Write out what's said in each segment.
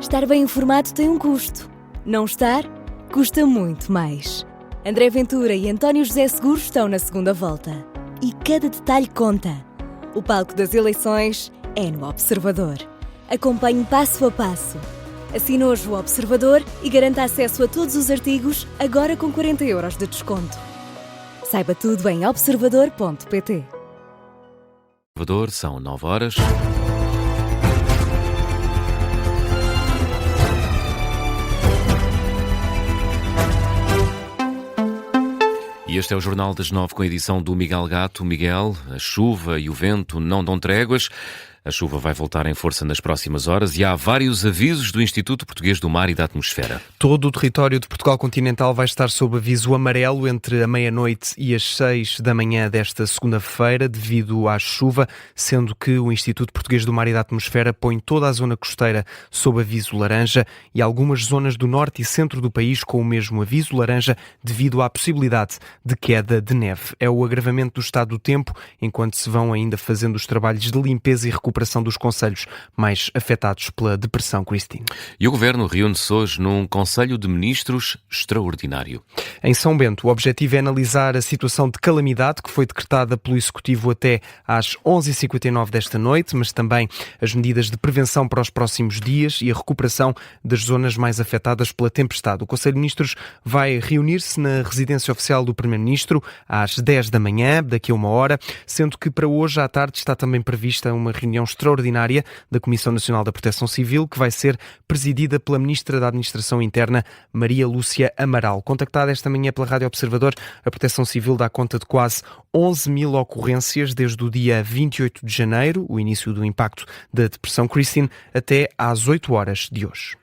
Estar bem informado tem um custo. Não estar, custa muito mais. André Ventura e António José Seguros estão na segunda volta. E cada detalhe conta. O palco das eleições é no Observador. Acompanhe passo a passo. Assine hoje o Observador e garanta acesso a todos os artigos, agora com 40 € de desconto. Saiba tudo em observador.pt. Observador, são 9 horas. E este é o Jornal das 9 com a edição do Miguel Gato. Miguel, a chuva e o vento não dão tréguas. A chuva vai voltar em força nas próximas horas e há vários avisos do Instituto Português do Mar e da Atmosfera. Todo o território de Portugal continental vai estar sob aviso amarelo entre a meia-noite e as 6 da manhã desta segunda-feira, devido à chuva, sendo que o Instituto Português do Mar e da Atmosfera põe toda a zona costeira sob aviso laranja e algumas zonas do norte e centro do país com o mesmo aviso laranja devido à possibilidade de queda de neve. É o agravamento do estado do tempo, enquanto se vão ainda fazendo os trabalhos de limpeza e recuperação dos concelhos mais afetados pela depressão, Christine. E o Governo reúne-se hoje num Conselho de Ministros extraordinário. Em São Bento, o objetivo é analisar a situação de calamidade que foi decretada pelo Executivo até às 11h59 desta noite, mas também as medidas de prevenção para os próximos dias e a recuperação das zonas mais afetadas pela tempestade. O Conselho de Ministros vai reunir-se na residência oficial do Primeiro-Ministro às 10 da manhã, daqui a uma hora, sendo que para hoje à tarde está também prevista uma reunião extraordinária da Comissão Nacional da Proteção Civil, que vai ser presidida pela Ministra da Administração Interna, Maria Lúcia Amaral. Contactada esta manhã pela Rádio Observador, a Proteção Civil dá conta de quase 11.000 ocorrências desde o dia 28 de janeiro, o início do impacto da depressão Christine, até às 8 horas de hoje.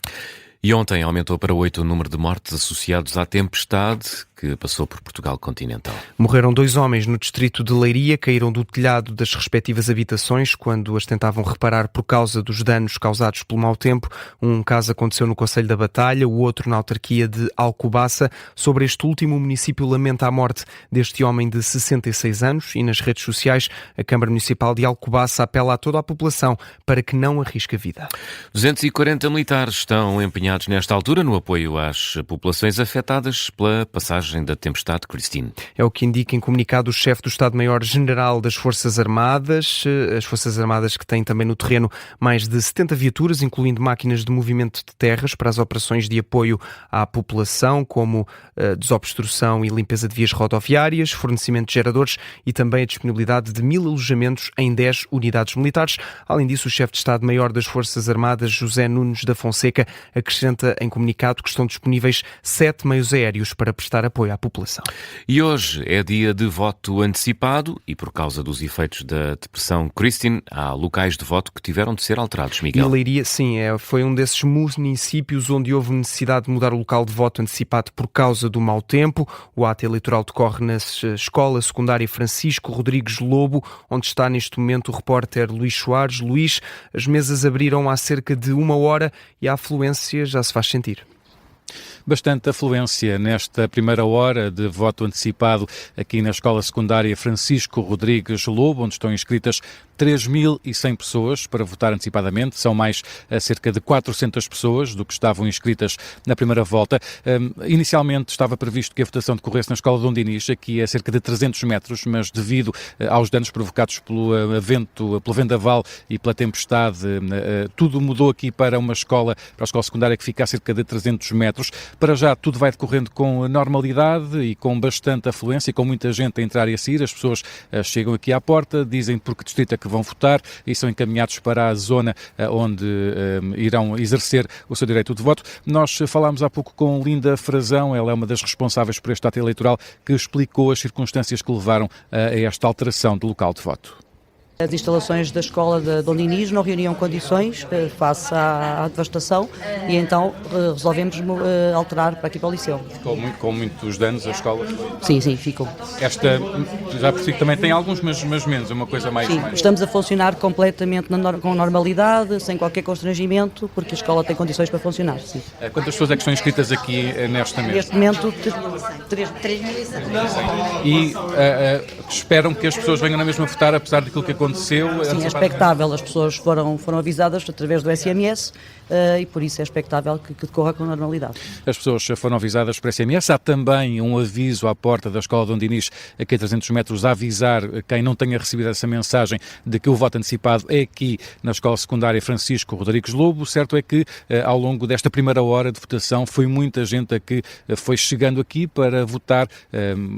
E ontem aumentou para 8 o número de mortes associados à tempestade que passou por Portugal continental. Morreram 2 homens no distrito de Leiria, caíram do telhado das respectivas habitações quando as tentavam reparar por causa dos danos causados pelo mau tempo. Um caso aconteceu no Concelho da Batalha, o outro na autarquia de Alcobaça. Sobre este último, o município lamenta a morte deste homem de 66 anos e nas redes sociais a Câmara Municipal de Alcobaça apela a toda a população para que não arrisque a vida. 240 militares estão empenhados nesta altura no apoio às populações afetadas pela passagem da tempestade Christine. É o que indica em comunicado o chefe do Estado-Maior-General das Forças Armadas, as Forças Armadas que têm também no terreno mais de 70 viaturas, incluindo máquinas de movimento de terras para as operações de apoio à população, como desobstrução e limpeza de vias rodoviárias, fornecimento de geradores e também a disponibilidade de 1.000 alojamentos em 10 unidades militares. Além disso, o chefe de Estado-Maior das Forças Armadas, José Nunes da Fonseca, acrescenta em comunicado que estão disponíveis 7 meios aéreos para prestar apoio à população. E hoje é dia de voto antecipado e por causa dos efeitos da depressão Christine, há locais de voto que tiveram de ser alterados, Miguel. E Leiria, sim, foi um desses municípios onde houve necessidade de mudar o local de voto antecipado por causa do mau tempo. O ato eleitoral decorre na Escola Secundária Francisco Rodrigues Lobo, onde está neste momento o repórter Luís Soares. Luís, as mesas abriram há cerca de 1 hora e a afluência já se faz sentir. Bastante afluência nesta primeira hora de voto antecipado aqui na Escola Secundária Francisco Rodrigues Lobo, onde estão inscritas 3.100 pessoas para votar antecipadamente. São mais cerca de 400 pessoas do que estavam inscritas na primeira volta. Inicialmente estava previsto que a votação decorresse na Escola Dom Dinis, aqui a cerca de 300 metros, mas devido aos danos provocados pelo vendaval e pela tempestade, tudo mudou aqui para a escola secundária que fica a cerca de 300 metros. Para já tudo vai decorrendo com normalidade e com bastante afluência, com muita gente a entrar e a sair. As pessoas chegam aqui à porta, dizem por que distrito é que vão votar e são encaminhados para a zona onde irão exercer o seu direito de voto. Nós falámos há pouco com Linda Frazão, ela é uma das responsáveis por este ato eleitoral, que explicou as circunstâncias que levaram a esta alteração do local de voto. As instalações da escola de Dom Dinis não reuniam condições face à devastação e então resolvemos alterar para aqui para o liceu. Ficou com muitos danos a escola? Sim, ficou. Esta, já percebi que também tem alguns, mas menos, é uma coisa mais... Sim, estamos a funcionar completamente com normalidade, sem qualquer constrangimento, porque a escola tem condições para funcionar, sim. Quantas pessoas é que estão inscritas aqui nesta mesa? Neste momento, 3.100. E esperam que as pessoas venham na mesma votar, apesar daquilo que aconteceu aconteceu? Sim, é expectável. As pessoas foram avisadas através do SMS e por isso é expectável que decorra com normalidade. As pessoas foram avisadas por SMS. Há também um aviso à porta da Escola Dom Dinis, aqui a 300 metros, a avisar quem não tenha recebido essa mensagem de que o voto antecipado é aqui na Escola Secundária Francisco Rodrigues Lobo. O certo é que ao longo desta primeira hora de votação foi muita gente a que foi chegando aqui para votar,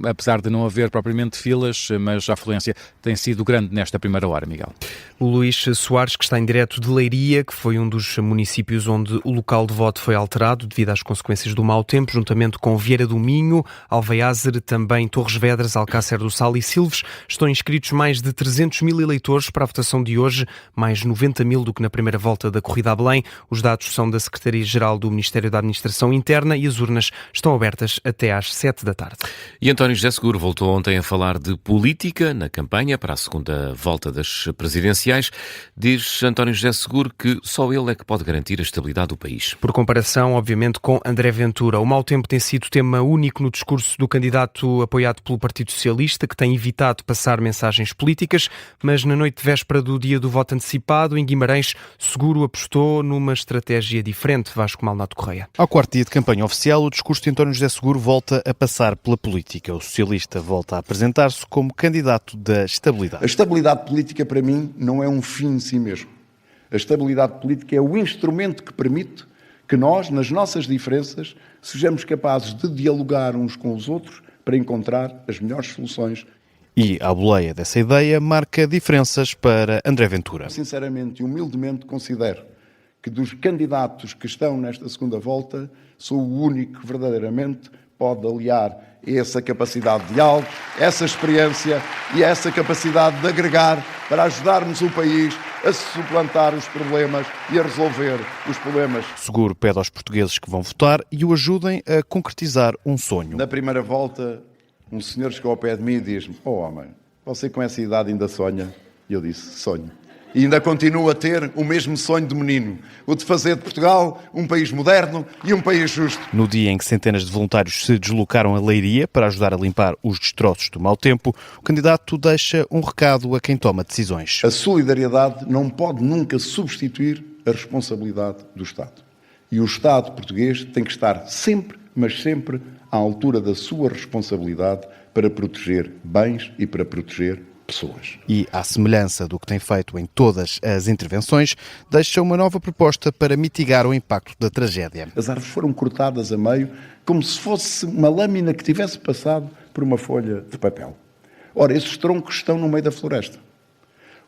apesar de não haver propriamente filas, mas a afluência tem sido grande nesta primeira hora, Miguel. O Luís Soares, que está em direto de Leiria, que foi um dos municípios onde o local de voto foi alterado devido às consequências do mau tempo, juntamente com Vieira do Minho, Alveiazer, também Torres Vedras, Alcácer do Sal e Silves, estão inscritos mais de 300 mil eleitores para a votação de hoje, mais 90 mil do que na primeira volta da corrida a Belém. Os dados são da Secretaria-Geral do Ministério da Administração Interna e as urnas estão abertas até às 7 da tarde. E António José Seguro voltou ontem a falar de política na campanha para a segunda volta das presidenciais. Diz António José Seguro que só ele é que pode garantir a estabilidade do país. Por comparação, obviamente, com André Ventura. O mau tempo tem sido tema único no discurso do candidato apoiado pelo Partido Socialista, que tem evitado passar mensagens políticas, mas na noite de véspera do dia do voto antecipado, em Guimarães, Seguro apostou numa estratégia diferente. Vasco Malnato Correia. Ao quarto dia de campanha oficial, o discurso de António José Seguro volta a passar pela política. O socialista volta a apresentar-se como candidato da estabilidade. A estabilidade política, para mim, não é um fim em si mesmo. A estabilidade política é o instrumento que permite que nós, nas nossas diferenças, sejamos capazes de dialogar uns com os outros para encontrar as melhores soluções. E, à boleia dessa ideia, marca diferenças para André Ventura. Sinceramente e humildemente considero que dos candidatos que estão nesta segunda volta, sou o único que verdadeiramente pode aliar essa capacidade de diálogo, essa experiência e essa capacidade de agregar para ajudarmos o país a suplantar os problemas e a resolver os problemas. Seguro pede aos portugueses que vão votar e o ajudem a concretizar um sonho. Na primeira volta, um senhor chegou ao pé de mim e diz-me: "Oh homem, você com essa idade ainda sonha?" E eu disse: "Sonho." E ainda continuo a ter o mesmo sonho de menino, o de fazer de Portugal um país moderno e um país justo. No dia em que centenas de voluntários se deslocaram a Leiria para ajudar a limpar os destroços do mau tempo, o candidato deixa um recado a quem toma decisões. A solidariedade não pode nunca substituir a responsabilidade do Estado. E o Estado português tem que estar sempre, mas sempre, à altura da sua responsabilidade para proteger bens e para proteger pessoas. E, à semelhança do que tem feito em todas as intervenções, deixa uma nova proposta para mitigar o impacto da tragédia. As árvores foram cortadas a meio como se fosse uma lâmina que tivesse passado por uma folha de papel. Ora, esses troncos estão no meio da floresta.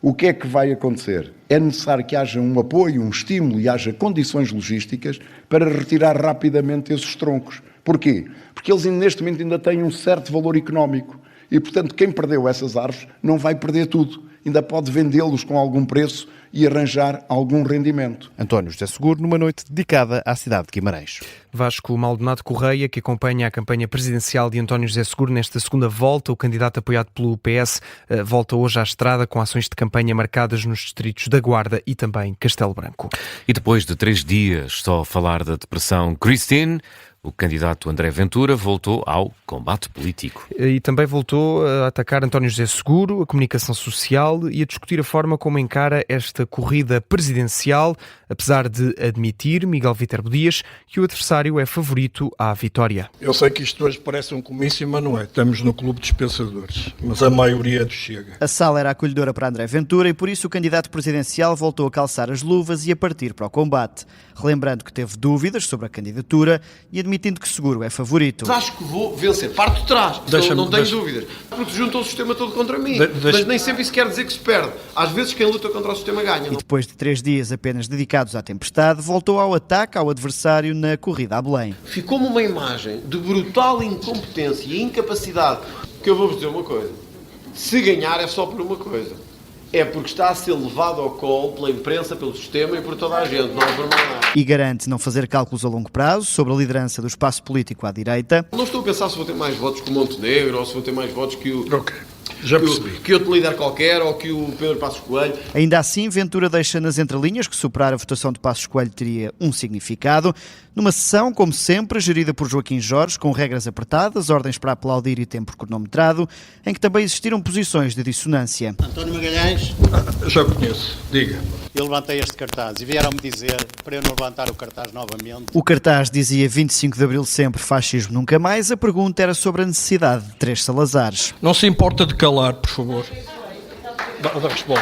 O que é que vai acontecer? É necessário que haja um apoio, um estímulo e haja condições logísticas para retirar rapidamente esses troncos. Porquê? Porque eles neste momento ainda têm um certo valor económico. E, portanto, quem perdeu essas árvores não vai perder tudo. Ainda pode vendê-los com algum preço e arranjar algum rendimento. António José Seguro, numa noite dedicada à cidade de Guimarães. Vasco Maldonado Correia, que acompanha a campanha presidencial de António José Seguro nesta segunda volta. O candidato apoiado pelo PS volta hoje à estrada com ações de campanha marcadas nos distritos da Guarda e também Castelo Branco. E depois de 3 dias só a falar da depressão Christine, o candidato André Ventura voltou ao combate político. E também voltou a atacar António José Seguro, a comunicação social e a discutir a forma como encara esta corrida presidencial, apesar de admitir, Miguel Viterbo Dias, que o adversário é favorito à vitória. Eu sei que isto hoje parece um comício, mas não é. Estamos no clube de pensadores, mas a maioria chega. A sala era acolhedora para André Ventura e por isso o candidato presidencial voltou a calçar as luvas e a partir para o combate, relembrando que teve dúvidas sobre a candidatura e admitindo que Seguro é favorito. Acho que vou vencer, parto de trás, não tenho dúvidas, porque se juntou o sistema todo contra mim, mas nem sempre isso quer dizer que se perde. Às vezes quem luta contra o sistema ganha. E depois de 3 dias apenas dedicados à tempestade, voltou ao ataque ao adversário na corrida a Belém. Ficou-me uma imagem de brutal incompetência e incapacidade, que eu vou-vos dizer uma coisa, se ganhar é só por uma coisa, é porque está a ser levado ao colo pela imprensa, pelo sistema e por toda a gente, não é por mais nada. E garante não fazer cálculos a longo prazo sobre a liderança do espaço político à direita. Não estou a pensar se vou ter mais votos que o Montenegro ou se vou ter mais votos que o... Ok. Já percebi. Que outro líder qualquer ou que o Pedro Passos Coelho. Ainda assim, Ventura deixa nas entrelinhas que superar a votação de Passos Coelho teria um significado. Numa sessão, como sempre, gerida por Joaquim Jorge, com regras apertadas, ordens para aplaudir e tempo cronometrado, em que também existiram posições de dissonância. António Magalhães. Já conheço. Diga. Eu levantei este cartaz e vieram-me dizer para eu não levantar o cartaz novamente. O cartaz dizia 25 de Abril sempre, fascismo nunca mais. A pergunta era sobre a necessidade de 3 Salazares. Não se importa de calar, por favor. Responda.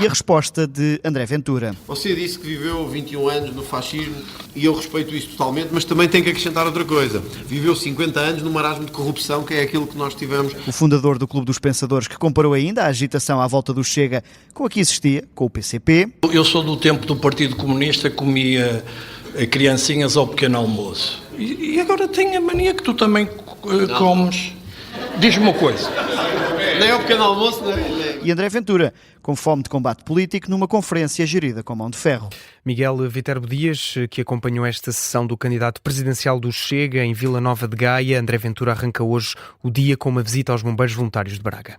E a resposta de André Ventura. Você disse que viveu 21 anos no fascismo e eu respeito isso totalmente, mas também tenho que acrescentar outra coisa. Viveu 50 anos no marasmo de corrupção, que é aquilo que nós tivemos. O fundador do Clube dos Pensadores, que comparou ainda a agitação à volta do Chega com a que existia, com o PCP. Eu sou do tempo do Partido Comunista, comia criancinhas ao pequeno almoço. E agora tenho a mania que tu também comes. Diz-me uma coisa. Nem ao pequeno almoço, nem... E André Ventura, com fome de combate político, numa conferência gerida com mão de ferro. Miguel Viterbo Dias, que acompanhou esta sessão do candidato presidencial do Chega em Vila Nova de Gaia. André Ventura arranca hoje o dia com uma visita aos bombeiros voluntários de Braga.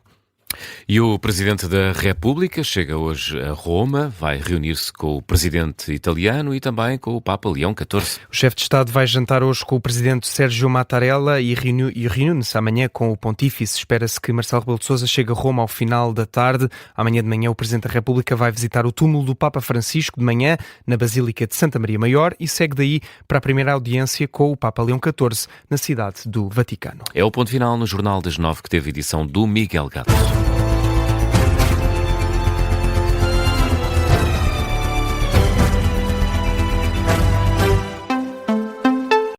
E o Presidente da República chega hoje a Roma, vai reunir-se com o Presidente italiano e também com o Papa Leão XIV. O chefe de Estado vai jantar hoje com o Presidente Sérgio Mattarella e reúne-se amanhã com o Pontífice. Espera-se que Marcelo Rebelo de Sousa chegue a Roma ao final da tarde. Amanhã de manhã o Presidente da República vai visitar o túmulo do Papa Francisco de manhã na Basílica de Santa Maria Maior e segue daí para a primeira audiência com o Papa Leão XIV na cidade do Vaticano. É o ponto final no Jornal das 9, que teve edição do Miguel Gato.